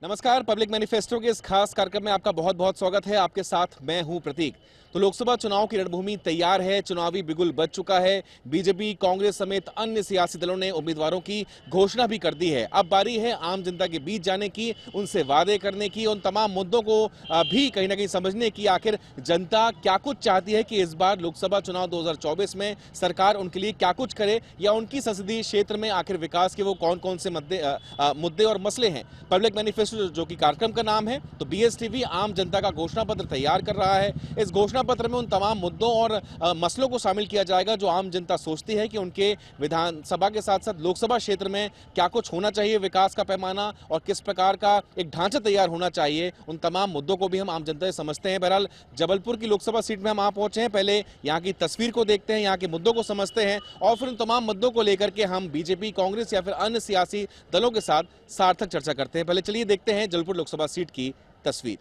नमस्कार। Public manifesto के इस खास कार्यक्रम में आपका बहुत बहुत स्वागत है। आपके साथ मैं हूं प्रतीक। तो लोकसभा चुनाव की रणभूमि तैयार है, चुनावी बिगुल बज चुका है। बीजेपी, कांग्रेस समेत अन्य सियासी दलों ने उम्मीदवारों की घोषणा भी कर दी है। अब बारी है आम जनता के बीच जाने की, उनसे वादे करने की, उन तमाम मुद्दों को भी कहीं ना कहीं समझने की आखिर जनता क्या कुछ चाहती है कि इस बार लोकसभा चुनाव 2024 में सरकार उनके लिए क्या कुछ करे, या उनकी संसदीय क्षेत्र में आखिर विकास के वो कौन कौन से मुद्दे और मसले हैं। पब्लिक मैनिफेस्टो जो कि कार्यक्रम का नाम है, तो बीएसटीवी आम जनता का घोषणा पत्र तैयार कर रहा है। इस घोषणा पत्र में उन तमाम मुद्दों और मसलों को शामिल किया जाएगा जो आम जनता सोचती है कि उनके विधानसभा के साथ साथ लोकसभा क्षेत्र में क्या कुछ होना चाहिए, विकास का पैमाना और किस प्रकार का एक ढांचा तैयार होना चाहिए। उन तमाम मुद्दों को भी हम आम जनता से समझते हैं। बहरहाल जबलपुर की लोकसभा सीट में हम आ पहुंचे हैं। पहले यहाँ की तस्वीर को देखते हैं, यहाँ के मुद्दों को समझते हैं और फिर उन तमाम मुद्दों को लेकर के हम बीजेपी, कांग्रेस या फिर अन्य सियासी दलों के साथ सार्थक चर्चा करते हैं। पहले चलिए देखते हैं जबलपुर लोकसभा सीट की तस्वीर।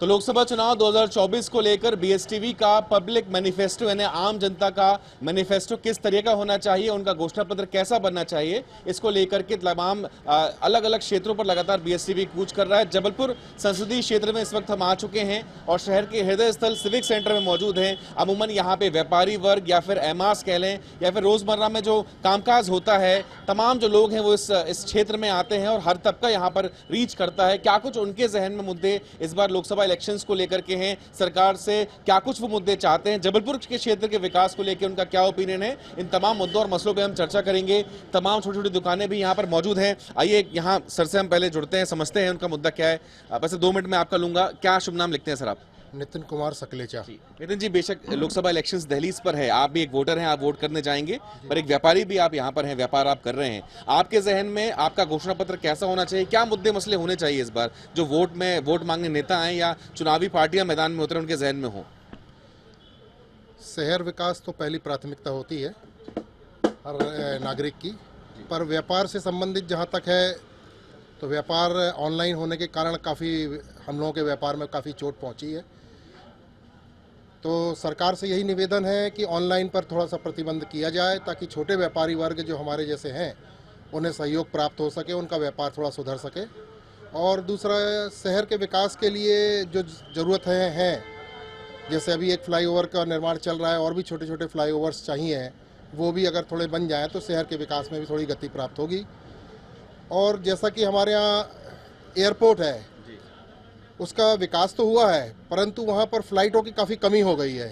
तो लोकसभा चुनाव 2024 को लेकर बीएसटीवी का पब्लिक मैनिफेस्टो यानी आम जनता का मैनिफेस्टो किस तरह का होना चाहिए, उनका घोषणा पत्र कैसा बनना चाहिए, इसको लेकर के तमाम अलग अलग क्षेत्रों पर लगातार बीएसटीवी कूच कर रहा है। जबलपुर संसदीय क्षेत्र में इस वक्त हम आ चुके हैं और शहर के हृदय स्थल सिविक सेंटर में मौजूद हैं। अमूमन यहाँ पे व्यापारी वर्ग या फिर एमास कह लें या फिर रोजमर्रा में जो कामकाज होता है, तमाम जो लोग हैं वो इस क्षेत्र में आते हैं और हर तबका यहाँ पर रीच करता है। क्या कुछ उनके जहन में मुद्दे इस बार लोकसभा इलेक्शंस को लेकर के हैं, सरकार से क्या कुछ वो मुद्दे चाहते हैं, जबलपुर के क्षेत्र के विकास को लेकर उनका क्या ओपिनियन है, इन तमाम मुद्दों और मसलों पे हम चर्चा करेंगे। तमाम छोटी छोटी दुकानें भी यहाँ पर मौजूद हैं। आइए यहाँ सर से हम पहले जुड़ते हैं, समझते हैं उनका मुद्दा क्या है। वैसे 2 मिनट में आपका लूंगा। क्या शुभ नाम लिखते हैं सर आप? नितिन कुमार सकलेचा। नितिन जी, बेशक लोकसभा इलेक्शंस दहलीज पर है, आप भी एक वोटर हैं, आप वोट करने जाएंगे, पर एक व्यापारी भी आप यहाँ पर हैं, व्यापार आप कर रहे हैं। आपके जहन में आपका घोषणा पत्र कैसा होना चाहिए? क्या मुद्दे मसले होने चाहिए इस बार जो वोट मांगने नेता आए या चुनावी पार्टियां मैदान में उतरे, उनके जहन में हो? शहर विकास तो पहली प्राथमिकता होती है हर नागरिक की, पर व्यापार से संबंधित जहाँ तक है तो व्यापार ऑनलाइन होने के कारण काफ़ी हम लोगों के व्यापार में काफ़ी चोट पहुँची है। तो सरकार से यही निवेदन है कि ऑनलाइन पर थोड़ा सा प्रतिबंध किया जाए ताकि छोटे व्यापारी वर्ग जो हमारे जैसे हैं उन्हें सहयोग प्राप्त हो सके, उनका व्यापार थोड़ा सुधर सके। और दूसरा, शहर के विकास के लिए जो ज़रूरत है, जैसे अभी एक फ्लाईओवर का निर्माण चल रहा है और भी छोटे छोटे फ्लाईओवर्स चाहिए, वो भी अगर थोड़े बन जाएँ तो शहर के विकास में भी थोड़ी गति प्राप्त होगी। और जैसा कि हमारे यहाँ एयरपोर्ट है, उसका विकास तो हुआ है परंतु वहाँ पर फ्लाइटों की काफ़ी कमी हो गई है।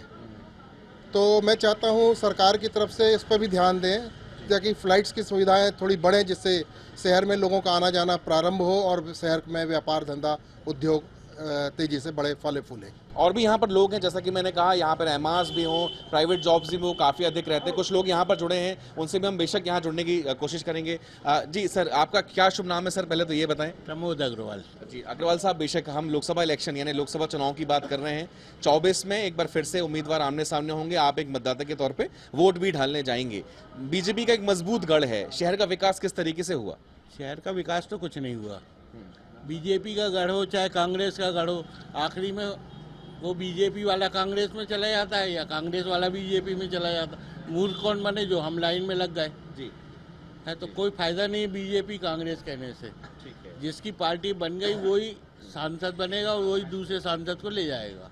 तो मैं चाहता हूँ सरकार की तरफ से इस पर भी ध्यान दें ताकि फ़्लाइट्स की सुविधाएं थोड़ी बढ़ें, जिससे शहर में लोगों का आना जाना प्रारंभ हो और शहर में व्यापार धंधा उद्योग तेज़ी से बढ़े, फले फूले। और भी यहाँ पर लोग हैं, जैसा कि मैंने कहा, यहाँ पर एमास भी हों, प्राइवेट जॉब्स भी वो काफ़ी अधिक रहते हैं। कुछ लोग यहाँ पर जुड़े हैं, उनसे भी हम बेशक यहाँ जुड़ने की कोशिश करेंगे। जी सर, आपका क्या शुभ नाम है सर? पहले तो ये बताएं। प्रमोद अग्रवाल। जी अग्रवाल साहब, बेशक हम लोकसभा इलेक्शन यानी लोकसभा चुनाव की बात कर रहे हैं। 24 में एक बार फिर से उम्मीदवार आमने सामने होंगे, आप एक मतदाता के तौर पर वोट भी डालने जाएंगे। बीजेपी का एक मजबूत गढ़ है, शहर का विकास किस तरीके से हुआ? शहर का विकास तो कुछ नहीं हुआ। बीजेपी का गढ़ हो चाहे कांग्रेस का गढ़ हो, आखिरी में वो बीजेपी वाला कांग्रेस में चला जाता है या कांग्रेस वाला बीजेपी में चला जाता है। मूर्ख कौन बने? जो हम लाइन में लग गए जी है। तो कोई फायदा नहीं बीजेपी कांग्रेस कहने से। ठीक है। जिसकी पार्टी बन गई वही सांसद बनेगा और वही दूसरे सांसद को ले जाएगा।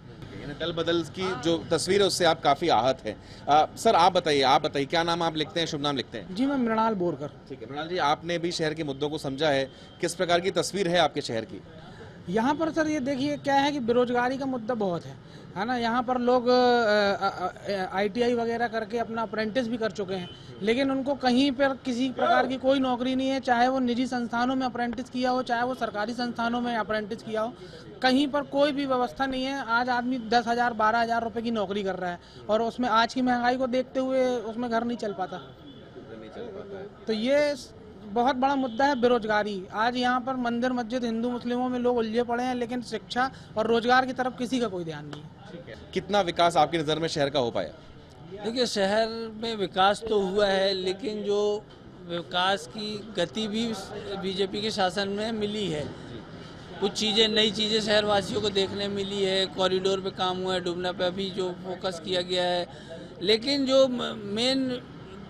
दल बदल की जो तस्वीर है उससे आप काफी आहत हैं। सर आप बताइए क्या नाम आप लिखते हैं, शुभ नाम लिखते हैं? जी मैं मृणाल बोरकर। ठीक है मृणाल जी, आपने भी शहर के मुद्दों को समझा है, किस प्रकार की तस्वीर है आपके शहर की? यहाँ पर सर ये देखिए क्या है कि बेरोजगारी का मुद्दा बहुत है ना। यहाँ पर लोग आईटीआई वगैरह करके अपना अप्रेंटिस भी कर चुके हैं, लेकिन उनको कहीं पर किसी प्रकार की कोई नौकरी नहीं है। चाहे वो निजी संस्थानों में अप्रेंटिस किया हो, चाहे वो सरकारी संस्थानों में अप्रेंटिस किया हो, कहीं पर कोई भी व्यवस्था नहीं है। आज आदमी 10,000 12,000 रुपये की नौकरी कर रहा है और उसमें आज की महंगाई को देखते हुए उसमें घर नहीं चल पाता। तो ये बहुत बड़ा मुद्दा है बेरोजगारी। आज यहाँ पर मंदिर मस्जिद हिंदू मुस्लिमों में लोग उलझे पड़े हैं, लेकिन शिक्षा और रोजगार की तरफ किसी का कोई ध्यान नहीं है। ठीक है। कितना विकास आपकी नज़र में शहर का हो पाया? देखिए, शहर में विकास तो हुआ है, लेकिन जो विकास की गति भी बीजेपी के शासन में मिली है। कुछ चीज़ें, नई चीज़ें शहरवासियों को देखने मिली है। कॉरिडोर पे काम हुआ है, डुबना पे अभी जो फोकस किया गया है, लेकिन जो मेन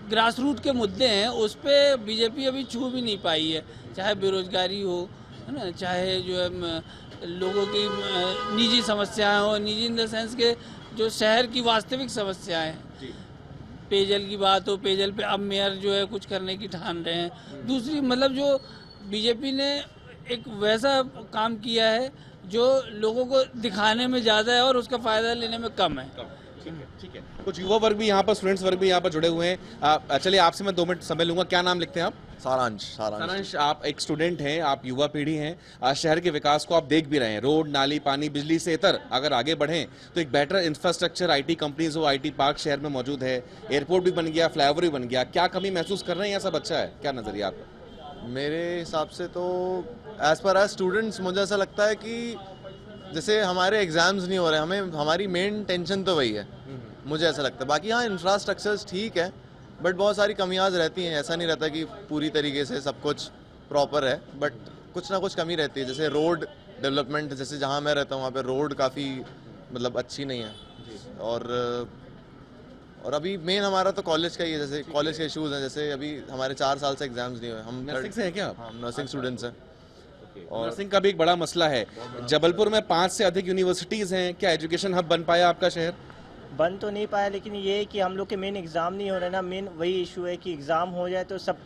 ग्रास रूट के मुद्दे हैं उस पर बीजेपी अभी छू भी नहीं पाई है, चाहे बेरोजगारी हो, है ना, चाहे जो है लोगों की निजी समस्याएं हो, निजी इन द सेंस के जो शहर की वास्तविक समस्याएं हैं, पेयजल की बात हो, पेयजल पे अब मेयर जो है कुछ करने की ठान रहे हैं। दूसरी मतलब जो बीजेपी ने एक वैसा काम किया है जो लोगों को दिखाने में ज़्यादा है और उसका फ़ायदा लेने में कम है। ठीक है। कुछ युवा वर्ग भी यहाँ पर, स्टूडेंट्स वर्ग भी यहाँ पर जुड़े हुए हैं। चलिए आपसे मैं 2 मिनट समय लूंगा। क्या नाम लिखते हैं आप? सारांश, आप एक स्टूडेंट हैं, आप युवा पीढ़ी हैं। शहर के विकास को आप देख भी रहे हैं, रोड, नाली, पानी, बिजली से इतर अगर आगे बढ़ें तो एक बेटर इंफ्रास्ट्रक्चर, आईटी कंपनीज हो, आईटी पार्क शहर में मौजूद है, एयरपोर्ट भी बन गया, फ्लाईओवर भी बन गया। क्या कमी महसूस कर रहे हैं या सब अच्छा है? क्या नजरिया आपका? मेरे हिसाब से तो एज पर एज स्टूडेंट्स मुझे ऐसा लगता है कि जैसे हमारे एग्जाम्स नहीं हो रहे, हमें हमारी मेन टेंशन तो वही है, मुझे ऐसा लगता है। बाकी हाँ, इंफ्रास्ट्रक्चर्स ठीक है, बट बहुत सारी कमियां रहती हैं। ऐसा नहीं रहता कि पूरी तरीके से सब कुछ प्रॉपर है, बट कुछ ना कुछ कमी रहती है। जैसे रोड डेवलपमेंट, जैसे जहाँ मैं रहता हूँ वहाँ पे रोड काफ़ी मतलब अच्छी नहीं है। और अभी मेन हमारा तो कॉलेज का ही है, जैसे कॉलेज के इश्यूज हैं। जैसे अभी हमारे 4 साल से एग्जाम्स नहीं हुए। हम नर्सिंग से हैं क्या आप? हम नर्सिंग स्टूडेंट्स हैं। और नर्सिंग का भी एक बड़ा मसला है। जबलपुर में 5 से अधिक यूनिवर्सिटीज हैं। क्या एजुकेशन हब बन पाया आपका शहर? बन तो नहीं पाया, लेकिन ये है कि हम लोग के मेन एग्ज़ाम नहीं हो रहे ना। मेन वही इशू है कि एग्ज़ाम हो जाए तो सब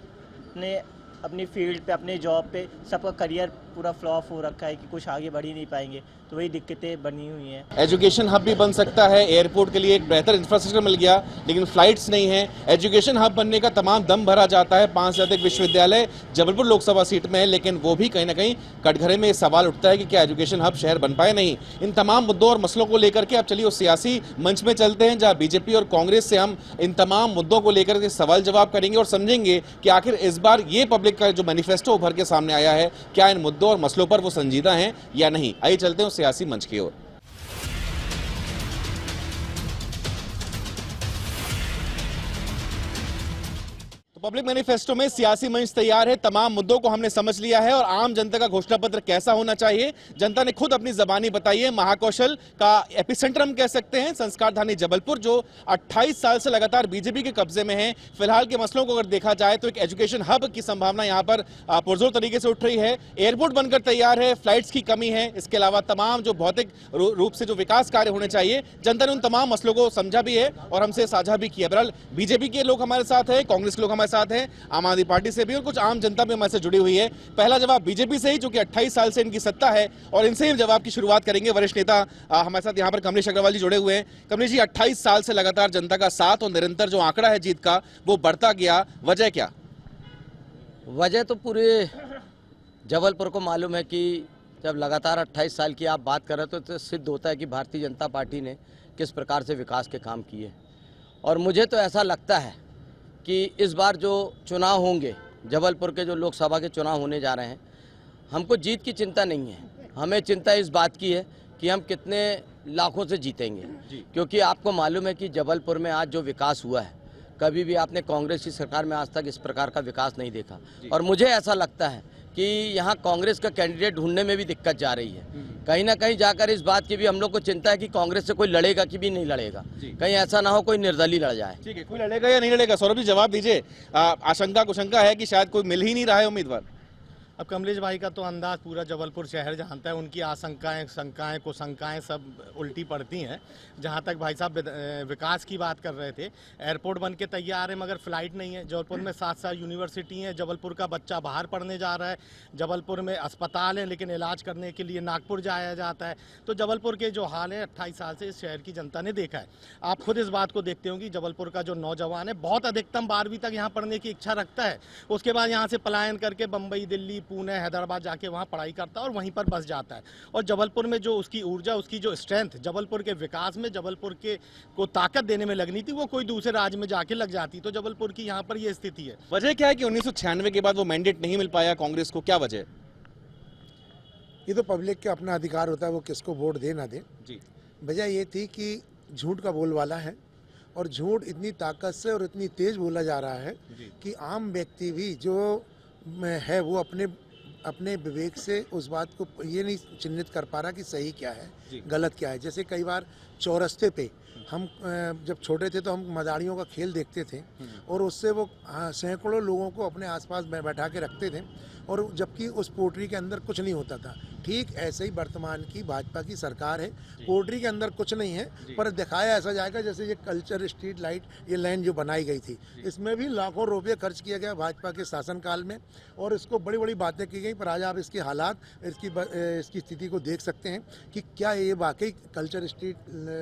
अपनी फील्ड पे, अपने जॉब पे सबका करियर पूरा फ्लॉप हो रखा है कि कुछ आगे बढ़ ही नहीं पाएंगे। तो वही दिक्कतें बनी हुई हैं। एजुकेशन हब भी बन सकता है, एयरपोर्ट के लिए एक बेहतर इंफ्रास्ट्रक्चर मिल गया, लेकिन फ्लाइट्स नहीं है। एजुकेशन हब बनने का तमाम दम भरा जाता है। 5 से अधिक विश्वविद्यालय जबलपुर लोकसभा सीट में है, लेकिन वो भी कहीं ना कहीं कटघरे में सवाल उठता है कि क्या एजुकेशन हब शहर बन पाए नहीं। इन तमाम मुद्दों और मसलों को लेकर के अब चलिए उस सियासी मंच में चलते हैं जहां बीजेपी और कांग्रेस से हम इन तमाम मुद्दों को लेकर के सवाल जवाब करेंगे और समझेंगे कि आखिर इस बार ये पब्लिक का जो मैनिफेस्टो उभर के सामने आया है, क्या इन मुद्दों और मसलों पर वो संजीदा हैं या नहीं। आइए चलते हैं उस सियासी मंच की ओर। पब्लिक मैनिफेस्टो में सियासी मंच तैयार है, तमाम मुद्दों को हमने समझ लिया है और आम जनता का घोषणा पत्र कैसा होना चाहिए जनता ने खुद अपनी जबानी बताई है। महाकौशल का एपिसेंटर हम कह सकते हैं संस्कारधानी जबलपुर, जो 28 साल से लगातार बीजेपी के कब्जे में है। फिलहाल के मसलों को अगर देखा जाए तो एक एजुकेशन हब की संभावना यहां पर पुरजोर तरीके से उठ रही है। एयरपोर्ट बनकर तैयार है, फ्लाइट्स की कमी है, इसके अलावा तमाम जो भौतिक रूप से जो विकास कार्य होने चाहिए, जनता ने उन तमाम मसलों को समझा भी है और हमसे साझा भी किया। बहरहाल बीजेपी के लोग हमारे साथ है, कांग्रेस के लोग हमारे साथ हैं, आम आदमी पार्टी से भी और कुछ आम जनता भी हमारे से जुड़ी हुई है। पहला जवाब बीजेपी से ही, जो कि 28 साल से इनकी सत्ता है, और इनसे ही जवाब की शुरुआत करेंगे। वरिष्ठ नेता हमारे साथ यहाँ पर कमलेश अग्रवाल जी जुड़े हुए हैं। कमलेश जी, 28 साल से लगातार जनता का साथ और निरंतर जो आंकड़ा है जीत का वो बढ़ता गया, वजह क्या? वजह तो पूरे जबलपुर को मालूम है कि जब लगातार 28 साल की आप बात कर रहे हो तो सिद्ध होता है कि भारतीय जनता पार्टी ने किस प्रकार से विकास के काम किए। और मुझे तो ऐसा लगता है कि इस बार जो चुनाव होंगे, जबलपुर के जो लोकसभा के चुनाव होने जा रहे हैं, हमको जीत की चिंता नहीं है। हमें चिंता इस बात की है कि हम कितने लाखों से जीतेंगे, क्योंकि आपको मालूम है कि जबलपुर में आज जो विकास हुआ है, कभी भी आपने कांग्रेस की सरकार में आज तक इस प्रकार का विकास नहीं देखा। और मुझे ऐसा लगता है कि यहाँ कांग्रेस का कैंडिडेट ढूंढने में भी दिक्कत जा रही है। कहीं ना कहीं जाकर इस बात की भी हम लोग को चिंता है कि कांग्रेस से कोई लड़ेगा कि भी नहीं लड़ेगा, कहीं ऐसा ना हो कोई निर्दलीय लड़ जाए। ठीक है, कोई लड़ेगा या नहीं लड़ेगा? सौरभ जी जवाब दीजिए। आशंका कुशंका है कि शायद कोई मिल ही नहीं रहा है उम्मीदवार। अब कमलेश भाई का तो अंदाज पूरा जबलपुर शहर जानता है। उनकी आशंकाएं, शंकाएं, कुशंकाएं सब उल्टी पड़ती हैं। जहां तक भाई साहब विकास की बात कर रहे थे, एयरपोर्ट बन के तैयार है मगर फ्लाइट नहीं है। जबलपुर में 7 यूनिवर्सिटी हैं, जबलपुर का बच्चा बाहर पढ़ने जा रहा है। जबलपुर में अस्पताल है, लेकिन इलाज करने के लिए नागपुर जाया जाता है। तो जबलपुर के जो हाल है 28 साल से इस शहर की जनता ने देखा है। आप खुद इस बात को देखते होंगे, जबलपुर का जो नौजवान है बहुत अधिकतम 12वीं तक यहाँ पढ़ने की इच्छा रखता है। उसके बाद यहाँ से पलायन करके बम्बई, दिल्ली, पुणे, हैदराबाद जाके वहाँ पढ़ाई करता है और वहीं पर बस जाता है। और जबलपुर में जो उसकी ऊर्जा, उसकी जो स्ट्रेंथ जबलपुर के विकास में, जबलपुर के को ताकत देने में लगनी थी, वो कोई दूसरे राज्य में जाके लग जाती। तो जबलपुर की यहाँ पर ये स्थिति है। वजह क्या है कि 1996 के बाद वो मैंडेट नहीं मिल पाया कांग्रेस को? क्या वजह? ये तो पब्लिक का अपना अधिकार होता है, वो किसको वोट दे ना दे। जी, वजह ये थी कि झूठ का बोलबाला है और झूठ इतनी ताकत से और इतनी तेज बोला जा रहा है कि आम व्यक्ति भी जो है वो अपने अपने विवेक से उस बात को ये नहीं चिन्हित कर पा रहा कि सही क्या है गलत क्या है। जैसे कई बार चौरस्ते पे हम जब छोटे थे तो हम मदारियों का खेल देखते थे और उससे वो सैकड़ों लोगों को अपने आसपास बैठा के रखते थे और जबकि उस पोट्री के अंदर कुछ नहीं होता था। ठीक ऐसे ही वर्तमान की भाजपा की सरकार है, पोट्री के अंदर कुछ नहीं है पर दिखाया ऐसा जाएगा जैसे ये कल्चर स्ट्रीट लाइट ये लाइन जो बनाई गई थी इसमें भी लाखों रुपये खर्च किया गया भाजपा के शासनकाल में और इसको बड़ी बड़ी बातें की गई। पर आज आप इसके हालात इसकी स्थिति को देख सकते हैं कि क्या ये वाकई कल्चर स्ट्रीट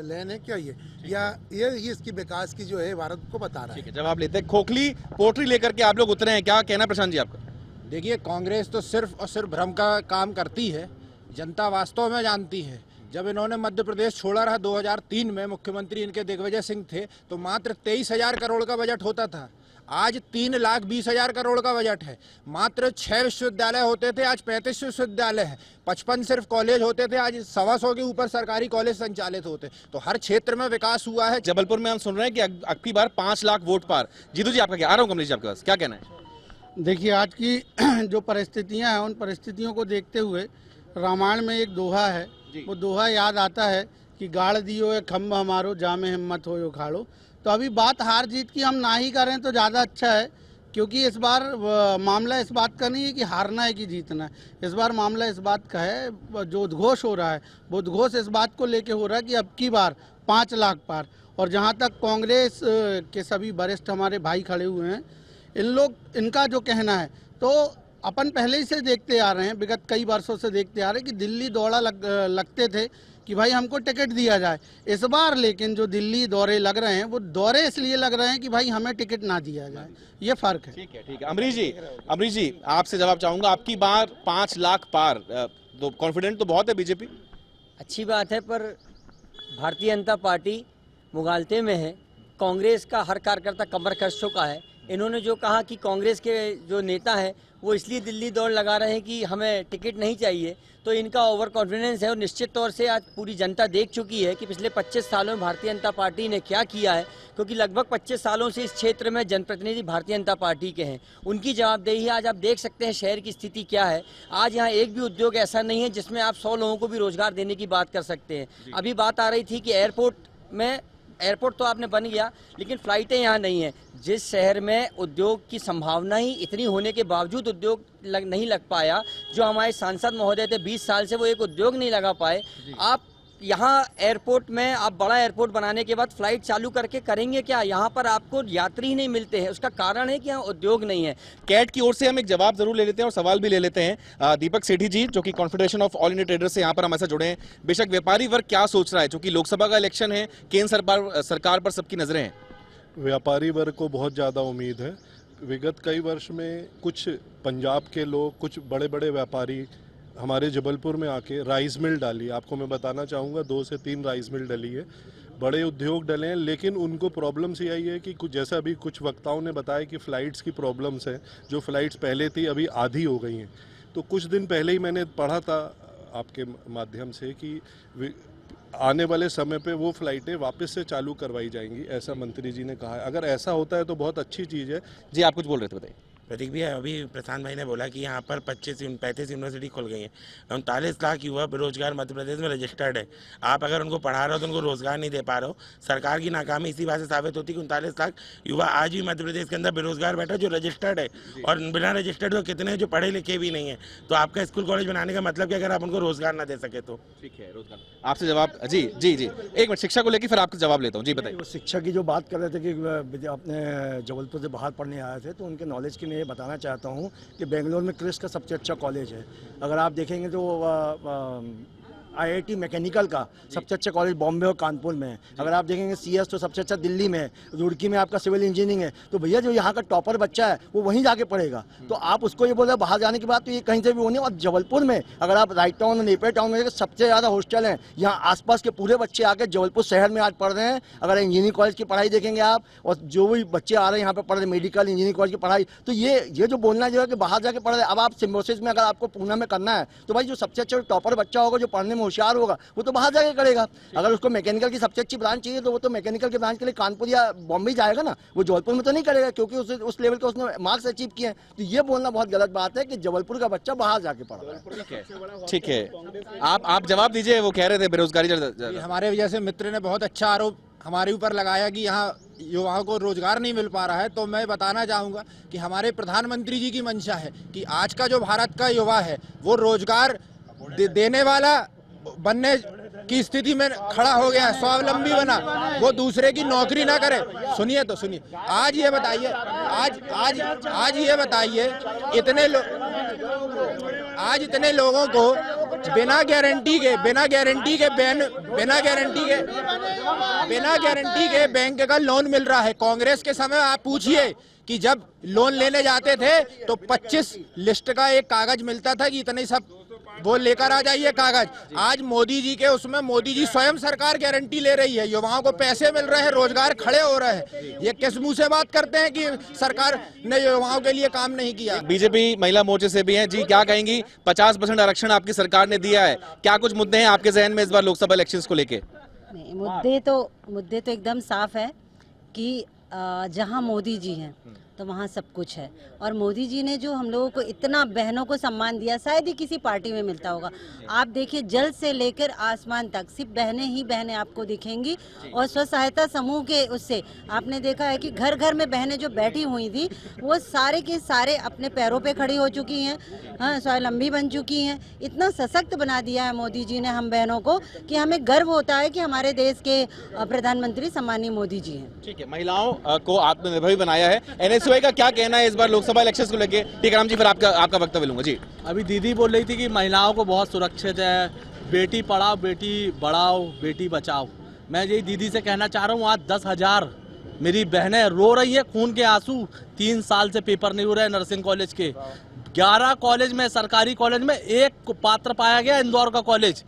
लाइन है क्या ये इसकी विकास की जो है भारत को बता रहा है। जवाब लेते हैं। खोखली पोट्री लेकर के आप लोग उतरे हैं, क्या कहना प्रशांत जी आपका? देखिए, कांग्रेस तो सिर्फ और सिर्फ भ्रम का काम करती है, जनता वास्तव में जानती है। जब इन्होंने मध्य प्रदेश छोड़ा रहा 2003 में, मुख्यमंत्री इनके दिग्विजय सिंह थे, तो मात्र 23,000 करोड़ का बजट होता था। आज 3,20,000 करोड़ का बजट है। मात्र 6 विश्वविद्यालय होते थे, आज 35 विश्वविद्यालय है। 55 सिर्फ कॉलेज होते थे, आज 125 के ऊपर सरकारी कॉलेज संचालित होते। तो हर क्षेत्र में विकास हुआ है। जबलपुर में हम सुन रहे हैं कि अगली बार 5 लाख वोट पार। जीतू जी आपका क्या? आ रहा हूँ कमलेश जी आपके पास, क्या कहना है? देखिए, आज की जो परिस्थितियां हैं उन परिस्थितियों को देखते हुए रामायण में एक दोहा है, वो दोहा याद आता है कि गाड़ दियो एक खम्भ हमारो जामे हिम्मत हो उखाड़ो। तो अभी बात हार जीत की हम ना ही करें तो ज़्यादा अच्छा है, क्योंकि इस बार मामला इस बात का नहीं है कि हारना है कि जीतना है। इस बार मामला इस बात का है, जो उद्घोष हो रहा है वो उद्घोष इस बात को लेके हो रहा है कि अब की बार 5 लाख पार। और जहाँ तक कांग्रेस के सभी वरिष्ठ हमारे भाई खड़े हुए हैं, इनका जो कहना है, तो अपन पहले ही से देखते आ रहे हैं, विगत कई वर्षों से देखते आ रहे हैं कि दिल्ली दौरा लगते थे कि भाई हमको टिकट दिया जाए। इस बार लेकिन जो दिल्ली दौरे लग रहे हैं वो दौरे इसलिए लग रहे हैं कि भाई हमें टिकट ना दिया जाए, ये फर्क है। ठीक है। अमरीश जी आपसे जवाब चाहूंगा। आपकी बार 5 लाख पार, तो कॉन्फिडेंट तो बहुत है बीजेपी। अच्छी बात है, पर भारतीय जनता पार्टी मुगालते में है। कांग्रेस का हर कार्यकर्ता कमर कस चुका है। इन्होंने जो कहा कि कांग्रेस के जो नेता हैं वो इसलिए दिल्ली दौड़ लगा रहे हैं कि हमें टिकट नहीं चाहिए, तो इनका ओवर कॉन्फिडेंस है। और निश्चित तौर से आज पूरी जनता देख चुकी है कि पिछले 25 सालों में भारतीय जनता पार्टी ने क्या किया है, क्योंकि लगभग 25 सालों से इस क्षेत्र में जनप्रतिनिधि भारतीय जनता पार्टी के हैं। उनकी जवाबदेही आज आप देख सकते हैं शहर की स्थिति क्या है। आज यहाँ एक भी उद्योग ऐसा नहीं है जिसमें आप 100 लोगों को भी रोजगार देने की बात कर सकते हैं। अभी बात आ रही थी कि एयरपोर्ट तो आपने बन गया, लेकिन फ्लाइटें यहाँ नहीं है। जिस शहर में उद्योग की संभावना ही इतनी होने के बावजूद उद्योग नहीं लग पाया, जो हमारे सांसद महोदय थे 20 साल से वो एक उद्योग नहीं लगा पाए। आप यहाँ एयरपोर्ट में आप बड़ा एयरपोर्ट बनाने के बाद फ्लाइट चालू करके करेंगे क्या? यहाँ पर आपको यात्री ही नहीं मिलते हैं। उसका कारण है कि यहाँ उद्योग नहीं है। कैट की ओर से हम एक जवाब जरूर ले लेते हैं और सवाल भी ले लेते हैं। दीपक सेठी जी, जो कि confederation of all India traders से यहाँ पर हमारे साथ जुड़े हैं। बेशक व्यापारी वर्ग क्या सोच रहा है, क्योंकि लोकसभा का इलेक्शन है, केंद्र सरकार पर सबकी नजरें हैं। व्यापारी वर्ग को बहुत ज़्यादा उम्मीद है। विगत कई वर्ष में कुछ पंजाब के लोग, कुछ बड़े बड़े व्यापारी हमारे जबलपुर में आके राइस मिल डाली। आपको मैं बताना चाहूँगा 2 से 3 राइस मिल डली है, बड़े उद्योग डले हैं। लेकिन उनको प्रॉब्लम्स ये आई है कि कुछ, जैसा अभी कुछ वक्ताओं ने बताया कि फ़्लाइट्स की प्रॉब्लम्स हैं। जो फ़्लाइट्स पहले थी अभी आधी हो गई हैं। तो कुछ दिन पहले ही मैंने पढ़ा था आपके माध्यम से कि आने वाले समय पे वो फ्लाइटें वापस से चालू करवाई जाएंगी, ऐसा मंत्री जी ने कहा है। अगर ऐसा होता है तो बहुत अच्छी चीज़ है। जी आप कुछ बोल रहे थे, बताइए। प्रतीक भैया, अभी प्रशांत भाई ने बोला कि यहाँ पर 35 यूनिवर्सिटी खुल गई हैं। 39 लाख युवा बेरोजगार मध्य प्रदेश में रजिस्टर्ड है। आप अगर उनको पढ़ा रहे हो तो उनको रोजगार नहीं दे पा रहे हो। सरकार की नाकामी इसी बात से साबित होती है कि 39 लाख युवा आज भी मध्य प्रदेश के अंदर बेरोजगार बैठा जो रजिस्टर्ड है, और बिना रजिस्टर्ड हो कितने जो पढ़े लिखे भी नहीं है। तो आपका स्कूल कॉलेज बनाने का मतलब कि अगर आप उनको रोजगार ना दे सके तो ठीक है। रोजगार आपसे जवाब। जी जी जी, एक मिनट शिक्षा को लेकर फिर आपका जवाब लेता हूँ। जी बताइए। शिक्षा की जो बात कर रहे थे कि अपने जबलपुर से बाहर पढ़ने आए थे, तो उनके नॉलेज के लिए बताना चाहता हूँ कि बेंगलोर में क्रिस का सबसे अच्छा कॉलेज है। अगर आप देखेंगे तो IIT मैकेनिकल का सबसे अच्छा कॉलेज बॉम्बे और कानपुर में है। अगर आप देखेंगे CS तो सबसे अच्छा दिल्ली में है। रुड़की में आपका सिविल इंजीनियरिंग है। तो भैया जो यहाँ का टॉपर बच्चा है वो वहीं जाके पढ़ेगा। तो आप उसको ये बोल रहे हैं बाहर जाने की बात, तो ये कहीं से भी होनी। और जबलपुर में अगर आप राइट टाउन और नेपियर टाउन में सबसे ज़्यादा हॉस्टल हैं। यहाँ आसपास के पूरे बच्चे आके जबलपुर शहर में आज पढ़ रहे हैं। अगर इंजीनियरिंग कॉलेज की पढ़ाई देखेंगे आप, और जो भी बच्चे आ रहे हैं यहाँ पर पढ़ रहे मेडिकल इंजीनियरिंग कॉलेज की पढ़ाई, तो ये जो बोलना जो है कि बाहर जाके पढ़ रहे हैं। अब आप सिम्बोसिस में अगर आपको पूना में करना है तो भाई जो सबसे अच्छा टॉपर बच्चा होगा, जो पढ़ने में होशियार होगा वो तो बाहर जाके करेगा। अगर उसको मैकेनिकल की सबसे अच्छी ब्रांच चाहिए तो वो तो मैकेनिकल की ब्रांच के लिए कानपुर या बॉम्बे जाएगा ना, वो जबलपुर में तो नहीं करेगा क्योंकि उस लेवल के उसने मार्क्स अचीव किए हैं। तो ये बोलना बहुत गलत बात है कि जबलपुर का बच्चा बाहर जाके पढ़ रहा है। ठीक है, आप जवाब दीजिए। वो कह रहे थे बेरोजगारी हमारे जैसे मित्र ने बहुत अच्छा आरोप हमारे ऊपर लगाया कि यहाँ युवाओं को रोजगार नहीं मिल पा रहा है। तो मैं बताना चाहूँगा कि हमारे प्रधानमंत्री जी की मंशा है कि आज का जो भारत का युवा है वो रोजगार देने वाला बनने की स्थिति में खड़ा हो गया है, स्वावलंबी बना, वो दूसरे की नौकरी ना करे। सुनिए तो सुनिए, आज ये बताइए इतने लोगों को बिना गारंटी के बैंक का लोन मिल रहा है। कांग्रेस के समय आप पूछिए कि जब लोन लेने जाते थे तो 25 लिस्ट का एक कागज मिलता था कि इतने सब वो लेकर आ जाइए कागज। आज मोदी जी के उसमें मोदी जी स्वयं सरकार गारंटी ले रही है, युवाओं को पैसे मिल रहे हैं, रोजगार खड़े हो रहे हैं। ये किस मुंह से बात करते हैं कि सरकार ने युवाओं के लिए काम नहीं किया। बीजेपी महिला मोर्चे से भी हैं जी, क्या कहेंगी? 50% आरक्षण आपकी सरकार ने दिया है, क्या कुछ मुद्दे हैं आपके जहन में इस बार लोकसभा इलेक्शंस को लेके? मुद्दे तो एकदम साफ है कि जहां मोदी जी हैं तो वहाँ सब कुछ है। और मोदी जी ने जो हम लोगों को इतना बहनों को सम्मान दिया, शायद ही किसी पार्टी में मिलता होगा। आप देखिए जल से लेकर आसमान तक सिर्फ बहनें ही बहनें आपको दिखेंगी। और स्व सहायता समूह के उससे आपने देखा है कि घर घर में बहनें जो बैठी हुई थी वो सारे के सारे अपने पैरों पे खड़ी हो चुकी हैं, हाँ, स्वावलंबी बन चुकी हैं। इतना सशक्त बना दिया है मोदी जी ने हम बहनों को कि हमें गर्व होता है कि हमारे देश के प्रधानमंत्री सम्मानीय मोदी जी हैं। ठीक है, महिलाओं को आत्मनिर्भर बनाया है। एनएसयूआई का क्या कहना है इस बार लोकसभा इलेक्शंस को लेके? टीकाराम जी, फिर आपका वक्तव्य लूंगा जी। अभी दीदी बोल रही थी कि महिलाओं को बहुत सुरक्षित है, बेटी पढ़ाओ, बेटी बढ़ाओ, बेटी बचाओ। मैं यही दीदी से कहना चाह रहा हूँ, आज 10,000 मेरी बहनें रो रही है खून के आंसू। 3 साल से पेपर नहीं हो रहे नर्सिंग कॉलेज के। 11 कॉलेज में, सरकारी कॉलेज में एक पात्र पाया गया, इंदौर का कॉलेज।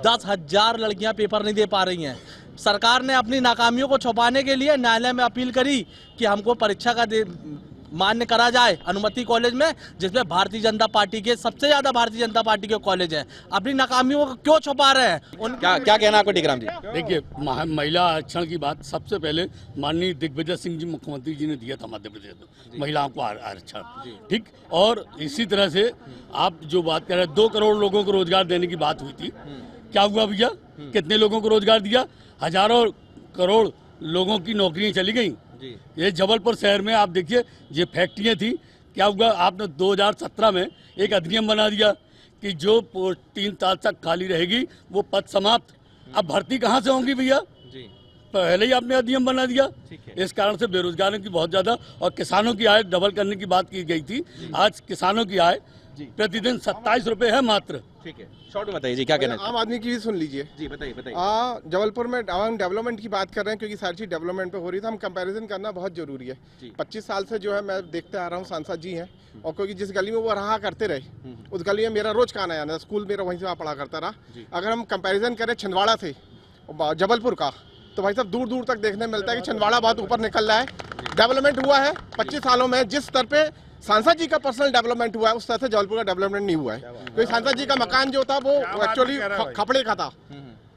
10,000 लड़कियां पेपर नहीं दे पा रही हैं। सरकार ने अपनी नाकामियों को छुपाने के लिए न्यायालय में अपील करी कि हमको परीक्षा का मान्य करा जाए अनुमति कॉलेज में, जिसमें भारतीय जनता पार्टी के सबसे ज्यादा भारतीय जनता पार्टी के कॉलेज हैं। अपनी नाकामियों को क्यों छुपा रहे हैं? क्या कहना आपको टीकाराम जी? देखिए, महिला आरक्षण की बात सबसे पहले माननीय दिग्विजय सिंह जी मुख्यमंत्री जी ने दिया था मध्य प्रदेश में महिलाओं को आरक्षण, ठीक। और इसी तरह से आप जो बात कर रहे हैं 2 करोड़ लोगों को रोजगार देने की बात हुई थी, क्या हुआ भैया? कितने लोगों को रोजगार दिया? हजारों करोड़ लोगों की नौकरियां चली गई। ये जबलपुर शहर में आप देखिए, ये फैक्ट्रियां थी, क्या हुआ? आपने 2017 में एक अधिनियम बना दिया कि जो 3 साल तक खाली रहेगी वो पद समाप्त। अब भर्ती कहाँ से होंगी भैया? पहले ही आपने अधिनियम बना दिया। इस कारण से बेरोजगारों की बहुत ज्यादा, और किसानों की आय डबल करने की बात की गई थी। आज किसानों की आय प्रतिदिन 27 रुपए है मात्र। ठीक है, शॉर्ट में बताइए जी, क्या कहना है? आम आदमी की भी सुन लीजिए जी, बताइए। जबलपुर में हम डेवलपमेंट की बात कर रहे हैं क्योंकि सारी चीज डेवलपमेंट पे हो रही है, तो हम कंपैरिजन करना बहुत जरूरी है। 25 साल से जो है मैं देखते आ रहा हूँ, सांसद जी हैं, और क्योंकि जिस गली में वो रहा करते रहे उस गली में मेरा रोज का आना जाना, स्कूल मेरा वहीं से वहाँ पढ़ा करता रहा। अगर हम कंपेरिजन करें छिंदवाड़ा से जबलपुर का, तो भाई साहब दूर दूर तक देखने मिलता है कि छिंदवाड़ा बहुत ऊपर निकल रहा है। डेवलपमेंट हुआ है 25 सालों में, जिस स्तर पे सांसद जी का पर्सनल डेवलपमेंट हुआ है उस तरह से जबलपुर का डेवलपमेंट नहीं हुआ है। क्योंकि सांसद जी का मकान जो था वो एक्चुअली खपड़े का था,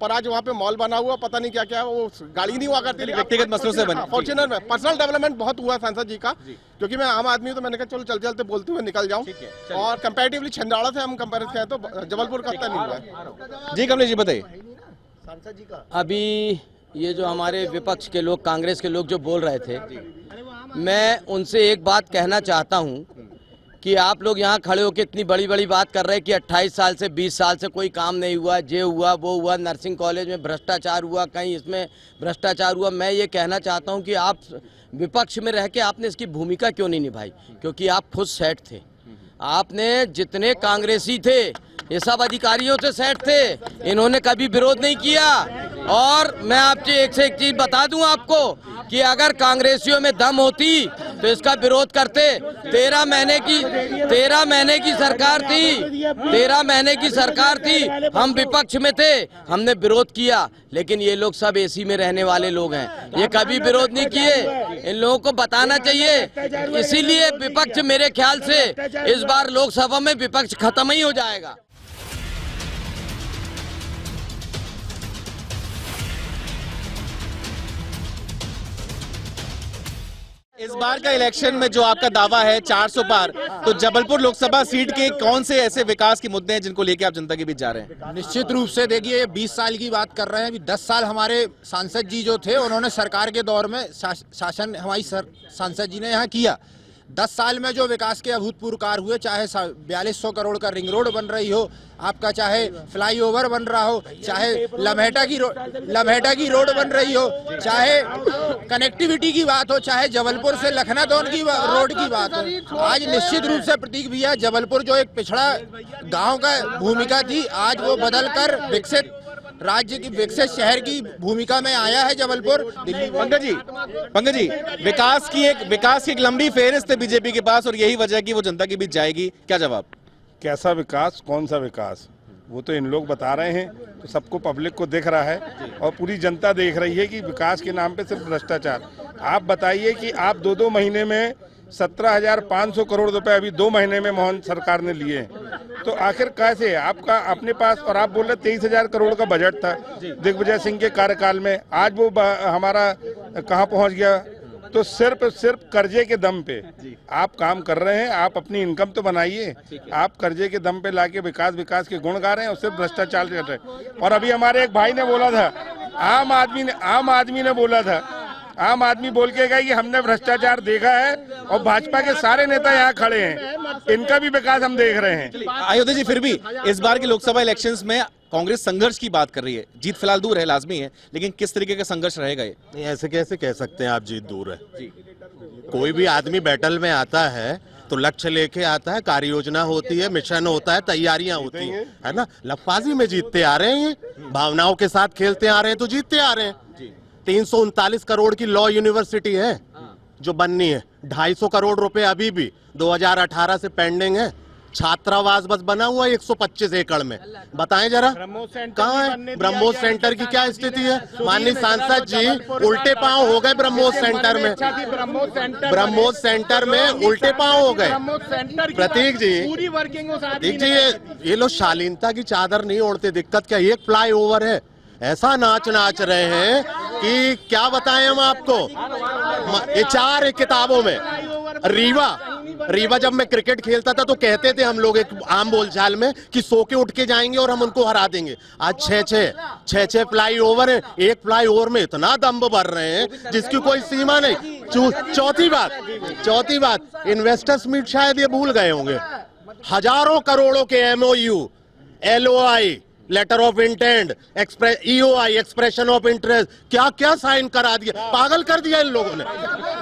पर आज वहाँ पे मॉल बना हुआ, पता नहीं क्या क्या, वो गाड़ी नहीं हुआ करती, व्यक्तिगत मसलों से बनी। फॉर्च्यूनर में पर्सनल डेवलपमेंट बहुत हुआ सांसद जी का, क्योंकि मैं आम आदमी हूँ तो मैंने कहा चलो चलते चलते बोलते हुए निकल जाऊँ। और कंपेरेटिवली छिंदवाड़ा से हम कंपेयर करें तो जबलपुर का इतना नहीं हुआ है। जी कमलेश जी बताइए। सांसद जी का अभी ये जो हमारे विपक्ष के लोग, कांग्रेस के लोग जो बोल रहे थे, मैं उनसे एक बात कहना चाहता हूँ कि आप लोग यहाँ खड़े होकर इतनी बड़ी बड़ी बात कर रहे हैं कि 28 साल से 20 साल से कोई काम नहीं हुआ, ये हुआ वो हुआ, नर्सिंग कॉलेज में भ्रष्टाचार हुआ, कहीं इसमें भ्रष्टाचार हुआ। मैं ये कहना चाहता हूँ कि आप विपक्ष में रह के आपने इसकी भूमिका क्यों नहीं निभाई? क्योंकि आप खुद सेट थे। आपने जितने कांग्रेसी थे ये सब अधिकारियों से सेट थे, इन्होंने कभी विरोध नहीं किया। और मैं आपसे एक से एक चीज बता दूं आपको कि अगर कांग्रेसियों में दम होती तो इसका विरोध करते। 13 महीने की सरकार थी, 13 महीने की सरकार थी, हम विपक्ष में थे, हमने विरोध किया। लेकिन ये लोग सब एसी में रहने वाले लोग हैं, ये कभी विरोध नहीं किए। इन लोगों को बताना चाहिए। इसीलिए विपक्ष, मेरे ख्याल से इस बार लोकसभा में विपक्ष खत्म ही हो जाएगा। इस बार का इलेक्शन में जो आपका दावा है 400 पार, तो जबलपुर लोकसभा सीट के कौन से ऐसे विकास के मुद्दे हैं जिनको लेके आप जनता के बीच जा रहे हैं? निश्चित रूप से देखिए 20 साल की बात कर रहे हैं, अभी 10 साल हमारे सांसद जी जो थे उन्होंने सरकार के दौर में शासन हमारी सांसद जी ने यहाँ किया। 10 साल में जो विकास के अभूतपूर्व कार्य हुए, चाहे 4200 करोड़ का रिंग रोड बन रही हो आपका, चाहे फ्लाईओवर बन रहा हो, चाहे लम्हेटा की रोड बन रही हो, चाहे कनेक्टिविटी की बात हो, चाहे जबलपुर से लखनऊ की रोड की बात हो। आज निश्चित रूप से प्रतीक भैया जबलपुर जो एक पिछड़ा गांव का भूमिका थी, आज वो बदलकर विकसित राज्य की विकसित शहर की भूमिका में आया है जबलपुर। पंकज जी, विकास की एक लंबी फेहरिस्त है बीजेपी के पास और यही वजह है कि वो जनता के बीच जाएगी, क्या जवाब? कैसा विकास, कौन सा विकास, वो तो इन लोग बता रहे हैं, तो सबको पब्लिक को दिख रहा है और पूरी जनता देख रही है कि विकास के नाम पे सिर्फ भ्रष्टाचार। आप बताइए कि आप 2-2 महीने में 17,500 करोड़ रुपए अभी 2 महीने में मोहन सरकार ने लिए, तो आखिर कैसे आपका अपने पास, और आप बोल रहे 23,000 करोड़ का बजट था दिग्विजय सिंह के कार्यकाल में, आज वो हमारा कहाँ पहुँच गया? तो सिर्फ कर्जे के दम पे आप काम कर रहे हैं। आप अपनी इनकम तो बनाइए, आप कर्जे के दम पे लाके विकास के गुण गा रहे हैं और सिर्फ भ्रष्टाचार कर रहे हैं। और अभी हमारे एक भाई ने बोला था, आम आदमी ने बोला था, आम आदमी बोल के गया कि हमने भ्रष्टाचार देखा है और भाजपा के सारे नेता यहाँ खड़े हैं, इनका भी विकास हम देख रहे हैं। अयोध्या जी, फिर भी इस बार के लोकसभा इलेक्शंस में कांग्रेस संघर्ष की बात कर रही है। जीत फिलहाल दूर है, लाजमी है, लेकिन किस तरीके का संघर्ष रहेगा ये? नहीं, ऐसे कैसे कह सकते हैं आप जीत दूर है? कोई भी आदमी बैटल में आता है तो लक्ष्य लेके आता है, कार्य योजना होती है, मिशन होता है, तैयारियां होती हैं, है ना? लफाजी में जीतते आ रहे हैं, भावनाओं के साथ खेलते आ रहे हैं तो जीतते आ रहे हैं। 339 करोड़ की लॉ यूनिवर्सिटी है जो बननी है, 250 करोड़ रुपए अभी भी 2018 से पेंडिंग है। छात्रावास बस बना हुआ 125 एकड़ में, बताएं जरा कहाँ है ब्रह्मोस सेंटर की क्या स्थिति है? माननीय सांसद जी उल्टे पांव हो गए ब्रह्मोस सेंटर में, ब्रह्मोस सेंटर में उल्टे पांव हो गए। प्रतीक जी ये लोग शालीनता की चादर नहीं ओढ़ते, दिक्कत क्या? एक फ्लाई ओवर है, ऐसा नाच रहे हैं कि क्या बताएं हम आपको। ये 4 किताबों में रीवा जब मैं क्रिकेट खेलता था तो कहते थे हम लोग एक आम बोलचाल में कि सो के उठ के जाएंगे और हम उनको हरा देंगे। आज 6 फ्लाई ओवर है, एक फ्लाई ओवर में इतना दम भर रहे हैं जिसकी कोई सीमा नहीं। चौथी बात इन्वेस्टर्स मीट शायद ये भूल गए होंगे, हजारों करोड़ों के MOU, LOI, letter of intent, EOI, expression of interest, क्या साइन करा दिया, पागल कर दिया इन लोगों ने।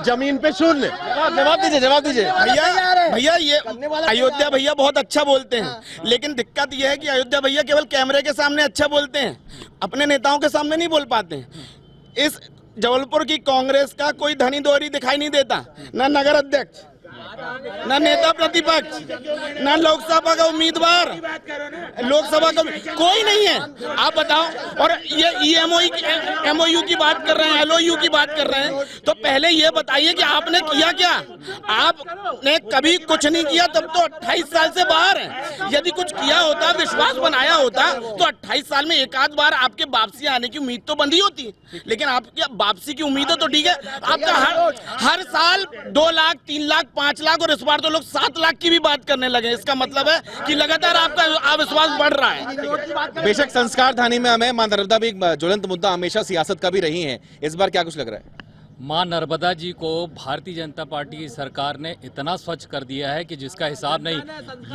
जमीन पे शून्य। जवाब दीजिए भैया ये अयोध्या भैया बहुत अच्छा बोलते हैं, लेकिन दिक्कत ये है कि अयोध्या भैया केवल कैमरे के सामने अच्छा बोलते हैं, अपने नेताओं के सामने नहीं बोल पाते हैं। इस जबलपुर की कांग्रेस का कोई धनी दोहरी दिखाई नहीं देता, न नगर अध्यक्ष, न नेता प्रतिपक्ष, न लोकसभा का उम्मीदवार, लोकसभा का कोई नहीं है। आप बताओ, और ये MOU की बात कर रहे हैं, LOU की बात कर रहे हैं, तो पहले ये बताइए कि आपने किया क्या? आपने कभी कुछ नहीं किया, तब तो 28 साल से बाहर हैं। यदि कुछ किया होता, विश्वास बनाया होता, तो 28 साल में एक आध बार आपके वापसी आने की उम्मीद तो बंधी होती, लेकिन आपकी वापसी की उम्मीद तो ठीक है। आपका हर साल 2 लाख, 3 लाख, 5 लाख और इस बार तो लोग 7 लाख की भी बात करने लगे। इसका मतलब है कि लगातार आपका अविश्वास बढ़ रहा है। बेशक संस्कार धानी में हमें मां नर्मदा भी एक ज्वलंत मुद्दा हमेशा सियासत का भी रही है, इस बार क्या कुछ लग रहा है? मां नर्मदा जी को भारतीय जनता पार्टी की सरकार ने इतना स्वच्छ कर दिया है कि जिसका हिसाब नहीं।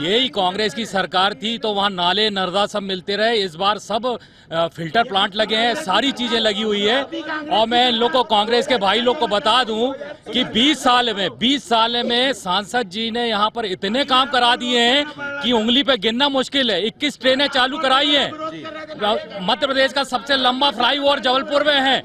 यही कांग्रेस की सरकार थी तो वहाँ नाले नर्मदा सब मिलते रहे, इस बार सब फिल्टर प्लांट लगे हैं, सारी चीजें लगी हुई है। और मैं इन लोग को, कांग्रेस के भाई लोग को बता दूं कि 20 साल में सांसद जी ने यहाँ पर इतने काम करा दिए हैं कि उंगली पे गिनना मुश्किल है। 21 ट्रेनें चालू कराई है, मध्य प्रदेश का सबसे लंबा फ्लाईओवर जबलपुर में है,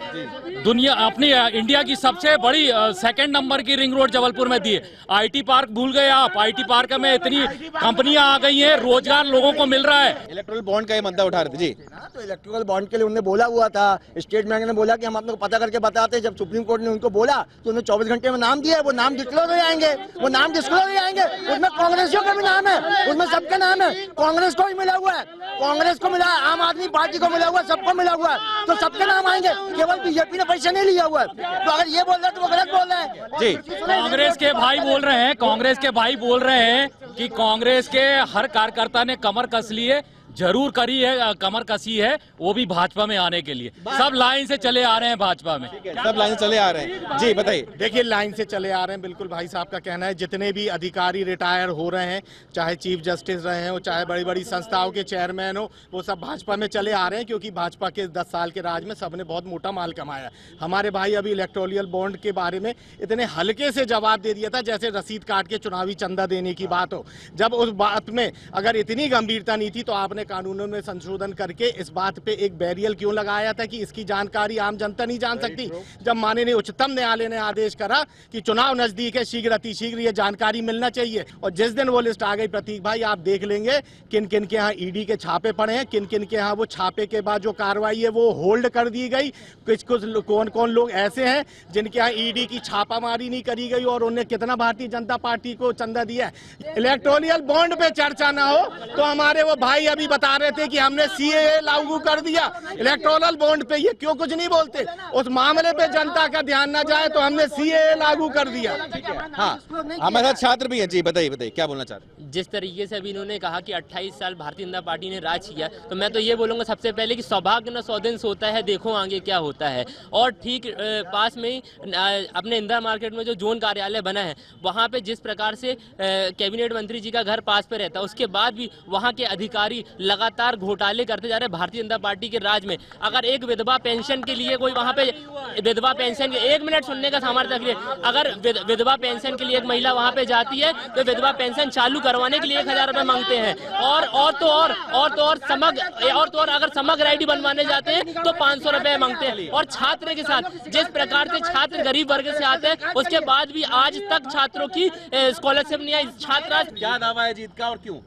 दुनिया अपनी इंडिया की सबसे बड़ी 2nd नंबर की रिंग रोड जबलपुर में दी है। IT पार्क भूल गए आप, IT पार्क में इतनी कंपनियां आ गई हैं, रोजगार लोगों को मिल रहा है। इलेक्ट्रल बॉन्ड का ये मुद्दा उठा रहे थे जी। तो इलेक्ट्रिकल बॉन्ड के लिए उन्होंने बोला हुआ था, स्टेट बैंक ने बोला कि हम आप लोग पता करके बताते हैं। जब सुप्रीम कोर्ट ने उनको बोला तो उन्होंने 24 घंटे में नाम दिया, वो नाम डिस्क्लोज हो जाएंगे, उसमें कांग्रेसियों का भी नाम है, उसमें सबका नाम है। कांग्रेस को भी मिला हुआ है, कांग्रेस को मिला है, आम आदमी पार्टी को मिला हुआ है, सबको मिला हुआ है, तो सबके नाम आएंगे। केवल बीजेपी ने पैसे नहीं लिया हुआ है। तो अगर ये बोल रहे हैं तो वो गलत बोल रहे हैं जी। कांग्रेस के भाई बोल रहे हैं, कांग्रेस के भाई बोल रहे हैं कि कांग्रेस के हर कार्यकर्ता ने कमर कस ली है, जरूर करी है, कमर कसी है, वो भी भाजपा में आने के लिए। सब लाइन से चले आ रहे हैं भाजपा में, सब लाइन से चले आ रहे हैं। जी बताइए। देखिए, लाइन से चले आ रहे हैं, बिल्कुल भाई साहब का कहना है। जितने भी अधिकारी रिटायर हो रहे हैं, चाहे चीफ जस्टिस रहे हो, चाहे बड़ी बड़ी संस्थाओं के चेयरमैन हो, वो सब भाजपा में चले आ रहे हैं, क्योंकि भाजपा के 10 साल के राज में सबने बहुत मोटा माल कमाया। हमारे भाई अभी इलेक्टोरल बॉन्ड के बारे में इतने हल्के से जवाब दे दिया था, जैसे रसीद काट के चुनावी चंदा देने की बात हो। जब उस बात में अगर इतनी गंभीरता नहीं थी, तो आपने कानूनों में संशोधन करके इस बात पे एक बैरियर क्यों लगाया था कि इसकी जानकारी आम जनता नहीं जान सकती। जब माननीय उच्चतम न्यायालय ने आदेश करा कि चुनाव नजदीक है, शीघ्र अतिशीघ्र ये जानकारी मिलना चाहिए, और जिस दिन वो लिस्ट आ गई प्रतीक भाई, आप देख लेंगे किन किन के यहाँ ईडी के छापे पड़े हैं, किन किन के यहाँ वो छापे के बाद जो कार्रवाई है वो होल्ड कर दी गई। कुछ कौन कौन लोग ऐसे हैं जिनके यहाँ ईडी की छापामारी नहीं करी गई और उन्हें कितना भारतीय जनता पार्टी को चंदा दिया है। इलेक्टोरल बॉन्ड पे चर्चा ना हो तो हमारे वो भाई अभी बता रहे थे कि हमने सीएए लागू कर दिया, इलेक्टोरल बॉन्ड पे ये क्यों कुछ नहीं बोलते? उस मामले पे जनता का ध्यान ना जाए तो हमने सीएए लागू कर दिया। हाँ, हमारे साथ छात्र भी हैं। जी बताइए बताइए, क्या बोलना चाह रहे हैं? जिस तरीके से अभी इन्होंने कहा कि 28 साल भारतीय जनता पार्टी ने राज किया, तो मैं तो ये बोलूँगा सबसे पहले कि सौभाग्य न 100 दिन सोता है, देखो आगे क्या होता है। और ठीक पास में ही अपने इंदिरा मार्केट में जो जोन कार्यालय बना है, वहाँ पे जिस प्रकार से कैबिनेट मंत्री जी का घर पास पे रहता है, उसके बाद भी वहाँ के अधिकारी लगातार घोटाले करते जा रहे हैं भारतीय जनता पार्टी के राज में। अगर एक विधवा पेंशन के लिए कोई वहाँ पे विधवा पेंशन, 1 मिनट सुनने का सामर्थ्य रखिए, अगर विधवा पेंशन के लिए एक महिला वहाँ पे जाती है तो विधवा पेंशन चालू करवाने के लिए 1000 रुपए मांगते हैं, और अगर समग्र आईडी बनवाने जाते हैं तो 500 रुपए मांगते हैं। और छात्र के साथ जिस प्रकार से छात्र गरीब वर्ग से आते हैं, उसके बाद भी आज तक छात्रों की स्कॉलरशिप नहीं आई। छात्र क्या दावा है जीत का और क्यों?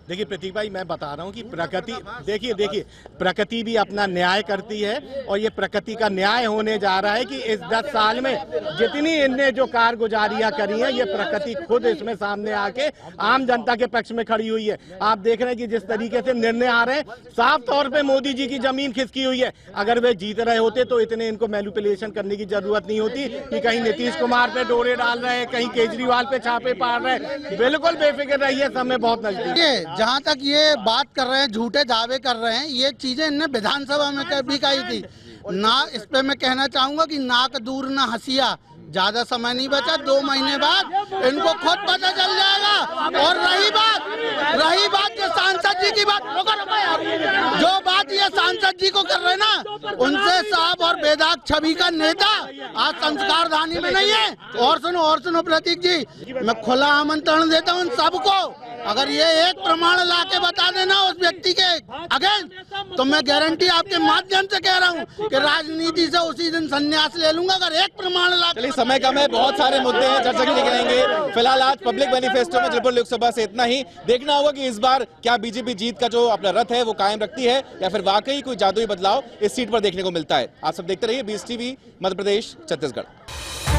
देखिए प्रतीक भाई, मैं बता रहा हूँ कि प्रकृति, देखिए प्रकृति भी अपना न्याय करती है, और ये प्रकृति का न्याय होने जा रहा है कि इस 10 साल में जितनी इनने जो कारगुजारियां करी हैं, ये प्रकृति खुद इसमें सामने आके आम जनता के पक्ष में खड़ी हुई है। आप देख रहे हैं कि जिस तरीके से निर्णय आ रहे हैं, साफ तौर पे मोदी जी की जमीन खिसकी हुई है। अगर वे जीत रहे होते तो इतने इनको मैनिपुलेशन करने की जरूरत नहीं होती कि कहीं नीतीश कुमार पे डोरे डाल रहे हैं, कहीं केजरीवाल पे छापे पाड़ रहे हैं। बिल्कुल बेफिक्र रहिए, समय बहुत नजदीक। जहाँ तक ये बात कर रहे हैं, झूठे दावे कर रहे हैं, ये चीजें इनने विधानसभा में भी कही थी ना। इस पे मैं कहना चाहूंगा कि नाक दूर ना हंसिया, ज्यादा समय नहीं बचा, 2 महीने बाद इनको खुद पता चल जाएगा। और रही बात जो सांसद जी की बात, जो बात ये सांसद जी को कर रहे हैं ना, उनसे साफ और बेदाग छवि का नेता आज संस्कार धानी में नहीं है। और सुनो प्रतीक जी, मैं खुला आमंत्रण देता हूँ उन सबको, अगर ये एक प्रमाण ला के बता देना उस व्यक्ति के अगेंस्ट, तो मैं गारंटी आपके माध्यम से कह रहा हूँ कि राजनीति से उसी दिन संन्यास ले लूंगा, अगर एक प्रमाण ला। चलिए, समय कम है, बहुत सारे मुद्दे हैं, चर्चा के लिए रहेंगे। फिलहाल आज पब्लिक मैनिफेस्टो में जबलपुर लोकसभा से इतना ही। देखना होगा कि इस बार क्या बीजेपी जीत का जो अपना रथ है वो कायम रखती है, या फिर वाकई कोई जादुई बदलाव इस सीट पर देखने को मिलता है। आप सब देखते रहिए 20 टीवी, मध्य प्रदेश, छत्तीसगढ़।